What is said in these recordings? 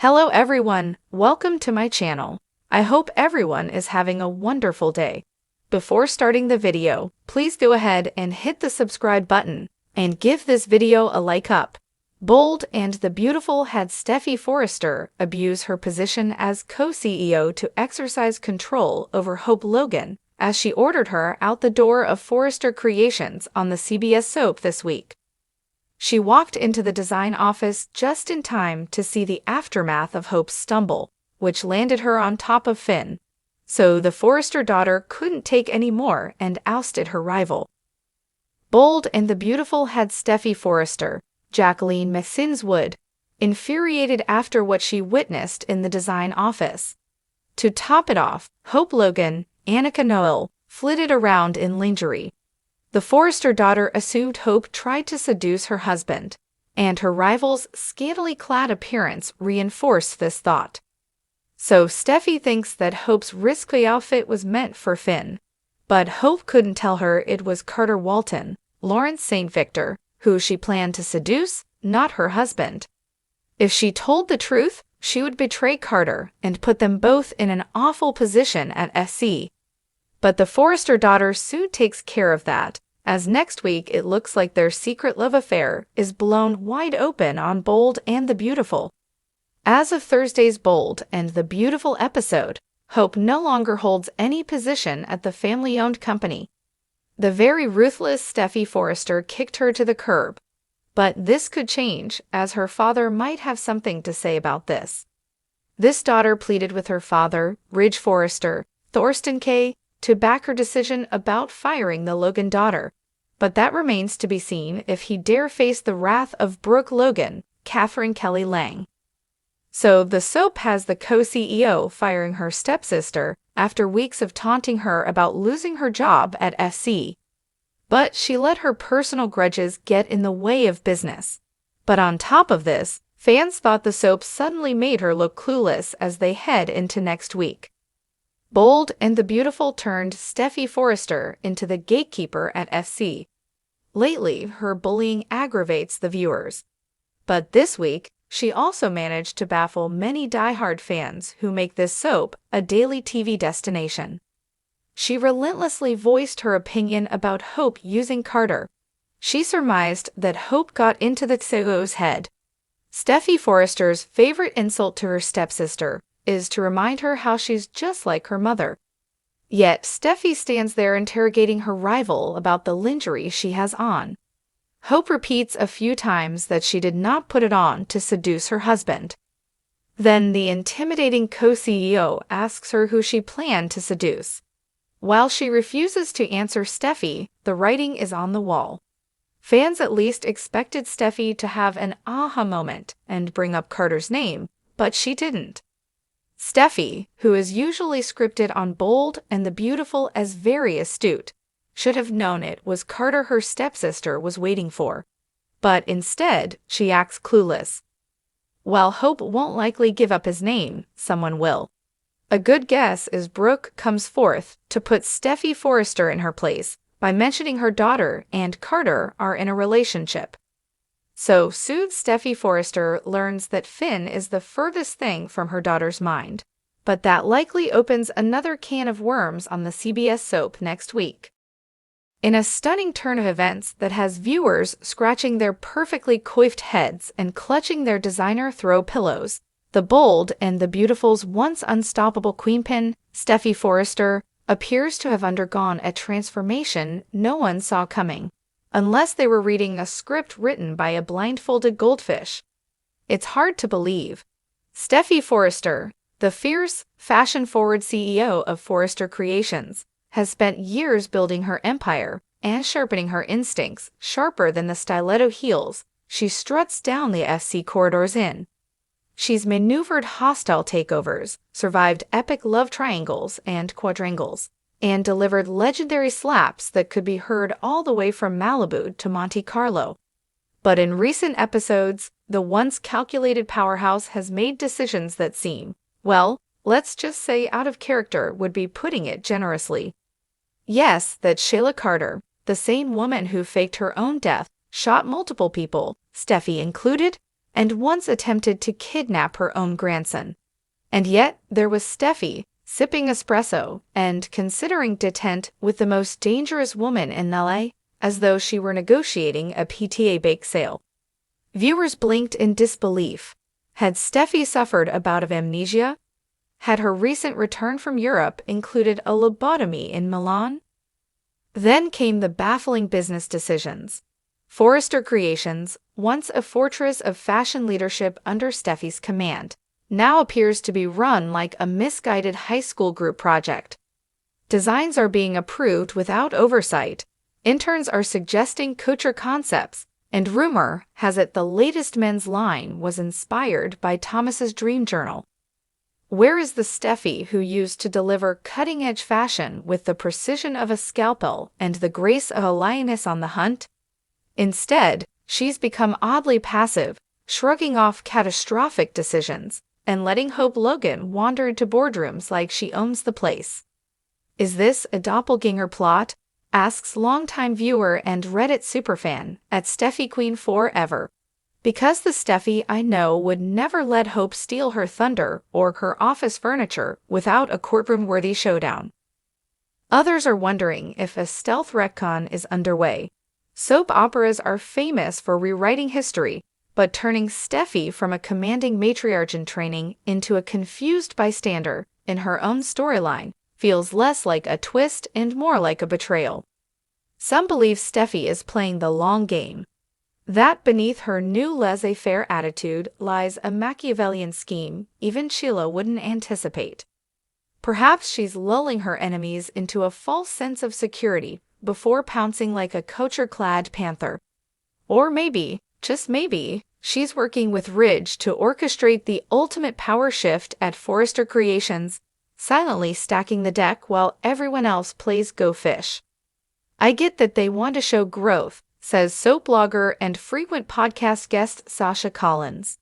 Hello everyone, welcome to my channel. I hope everyone is having a wonderful day. Before starting the video, please go ahead and hit the subscribe button and give this video a like up. Bold and the Beautiful had Steffy Forrester abuse her position as co-CEO to exercise control over Hope Logan as she ordered her out the door of Forrester Creations on the CBS soap this week. She walked into the design office just in time to see the aftermath of Hope's stumble, which landed her on top of Finn. So the Forrester daughter couldn't take any more and ousted her rival. Bold and the Beautiful had Steffy Forrester, Jacqueline Wood, infuriated after what she witnessed in the design office. To top it off, Hope Logan, Annika Noel, flitted around in lingerie. The Forrester daughter assumed Hope tried to seduce her husband, and her rival's scantily clad appearance reinforced this thought. So Steffy thinks that Hope's risque outfit was meant for Finn, but Hope couldn't tell her it was Carter Walton, Lawrence St. Victor, who she planned to seduce, not her husband. If she told the truth, she would betray Carter and put them both in an awful position at SC. But the Forrester daughter soon takes care of that, as next week it looks like their secret love affair is blown wide open on Bold and the Beautiful. As of Thursday's Bold and the Beautiful episode, Hope no longer holds any position at the family-owned company. The very ruthless Steffy Forrester kicked her to the curb. But this could change, as her father might have something to say about this. This daughter pleaded with her father, Ridge Forrester, Thorsten K., to back her decision about firing the Logan daughter, but that remains to be seen if he dare face the wrath of Brooke Logan, Catherine Kelly Lang. So the soap has the co-CEO firing her stepsister after weeks of taunting her about losing her job at SC. But she let her personal grudges get in the way of business. But on top of this, fans thought the soap suddenly made her look clueless as they head into next week. Bold and the Beautiful turned Steffy Forrester into the gatekeeper at SC. Lately, her bullying aggravates the viewers. But this week, she also managed to baffle many diehard fans who make this soap a daily TV destination. She relentlessly voiced her opinion about Hope using Carter. She surmised that Hope got into the CEO's head. Steffy Forrester's favorite insult to her stepsister is to remind her how she's just like her mother. Yet Steffy stands there interrogating her rival about the lingerie she has on. Hope repeats a few times that she did not put it on to seduce her husband. Then the intimidating co-CEO asks her who she planned to seduce. While she refuses to answer Steffy, the writing is on the wall. Fans at least expected Steffy to have an aha moment and bring up Carter's name, but she didn't. Steffy, who is usually scripted on Bold and the Beautiful as very astute, should have known it was Carter her stepsister was waiting for. But instead, she acts clueless. While Hope won't likely give up his name, someone will. A good guess is Brooke comes forth to put Steffy Forrester in her place by mentioning her daughter and Carter are in a relationship. So soon Steffy Forrester learns that Finn is the furthest thing from her daughter's mind. But that likely opens another can of worms on the CBS soap next week. In a stunning turn of events that has viewers scratching their perfectly coiffed heads and clutching their designer throw pillows, the Bold and the Beautiful's once unstoppable queenpin, Steffy Forrester, appears to have undergone a transformation no one saw coming. Unless they were reading a script written by a blindfolded goldfish. It's hard to believe. Steffy Forrester, the fierce, fashion-forward CEO of Forrester Creations, has spent years building her empire and sharpening her instincts sharper than the stiletto heels she struts down the SC corridors in. She's maneuvered hostile takeovers, survived epic love triangles and quadrangles, and delivered legendary slaps that could be heard all the way from Malibu to Monte Carlo. But in recent episodes, the once calculated powerhouse has made decisions that seem, well, let's just say out of character would be putting it generously. Yes, that Shayla Carter, the same woman who faked her own death, shot multiple people, Steffy included, and once attempted to kidnap her own grandson. And yet, there was Steffy, sipping espresso and considering detente with the most dangerous woman in LA, as though she were negotiating a PTA bake sale. Viewers blinked in disbelief. Had Steffy suffered a bout of amnesia? Had her recent return from Europe included a lobotomy in Milan? Then came the baffling business decisions. Forrester Creations, once a fortress of fashion leadership under Steffy's command, now appears to be run like a misguided high school group project. Designs are being approved without oversight, interns are suggesting couture concepts, and rumor has it the latest men's line was inspired by Thomas's dream journal. Where is the Steffy who used to deliver cutting-edge fashion with the precision of a scalpel and the grace of a lioness on the hunt? Instead, she's become oddly passive, shrugging off catastrophic decisions and letting Hope Logan wander into boardrooms like she owns the place. Is this a doppelganger plot? Asks longtime viewer and Reddit superfan at Steffy Queen Forever. Because the Steffy I know would never let Hope steal her thunder or her office furniture without a courtroom-worthy showdown. Others are wondering if a stealth retcon is underway. Soap operas are famous for rewriting history, but turning Steffy from a commanding matriarch in training into a confused bystander in her own storyline feels less like a twist and more like a betrayal. Some believe Steffy is playing the long game, that beneath her new laissez-faire attitude lies a Machiavellian scheme even Sheila wouldn't anticipate. Perhaps she's lulling her enemies into a false sense of security before pouncing like a couture-clad panther. Or maybe, just maybe, she's working with Ridge to orchestrate the ultimate power shift at Forrester Creations, silently stacking the deck while everyone else plays Go Fish. I get that they want to show growth, says soap blogger and frequent podcast guest Sasha Collins.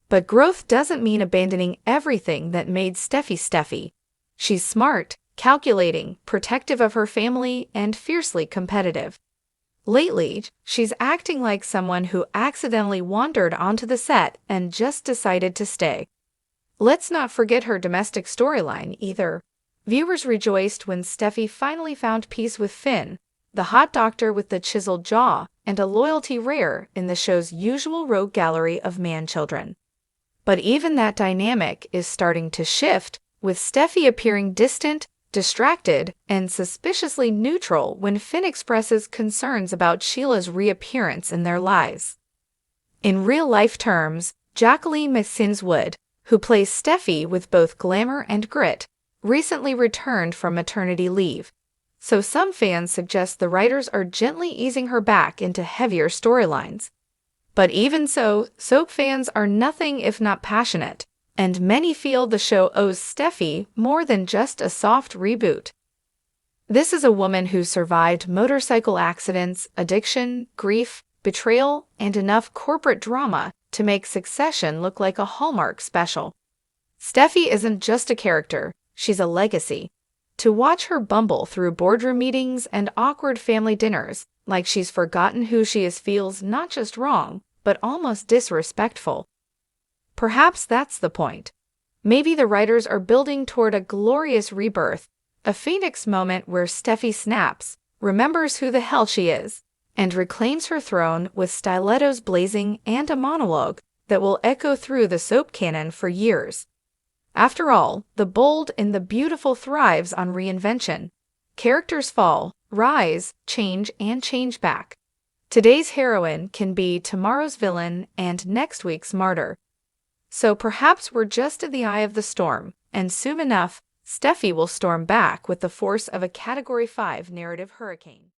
But growth doesn't mean abandoning everything that made Steffy Steffy. She's smart, calculating, protective of her family, and fiercely competitive. Lately, she's acting like someone who accidentally wandered onto the set and just decided to stay. Let's not forget her domestic storyline either. Viewers rejoiced when Steffy finally found peace with Finn, the hot doctor with the chiseled jaw, and a loyalty rare in the show's usual rogue gallery of man-children. But even that dynamic is starting to shift, with Steffy appearing distant, distracted, and suspiciously neutral when Finn expresses concerns about Sheila's reappearance in their lives. In real-life terms, Jacqueline McSinswood, who plays Steffy with both glamour and grit, recently returned from maternity leave. So some fans suggest the writers are gently easing her back into heavier storylines. But even so, soap fans are nothing if not passionate, and many feel the show owes Steffy more than just a soft reboot. This is a woman who survived motorcycle accidents, addiction, grief, betrayal, and enough corporate drama to make Succession look like a Hallmark special. Steffy isn't just a character, she's a legacy. To watch her bumble through boardroom meetings and awkward family dinners like she's forgotten who she is feels not just wrong, but almost disrespectful. Perhaps that's the point. Maybe the writers are building toward a glorious rebirth, a phoenix moment where Steffy snaps, remembers who the hell she is, and reclaims her throne with stilettos blazing and a monologue that will echo through the soap canon for years. After all, the bold and the beautiful thrives on reinvention. Characters fall, rise, change, and change back. Today's heroine can be tomorrow's villain and next week's martyr. So perhaps we're just at the eye of the storm, and soon enough, Steffy will storm back with the force of a Category 5 narrative hurricane.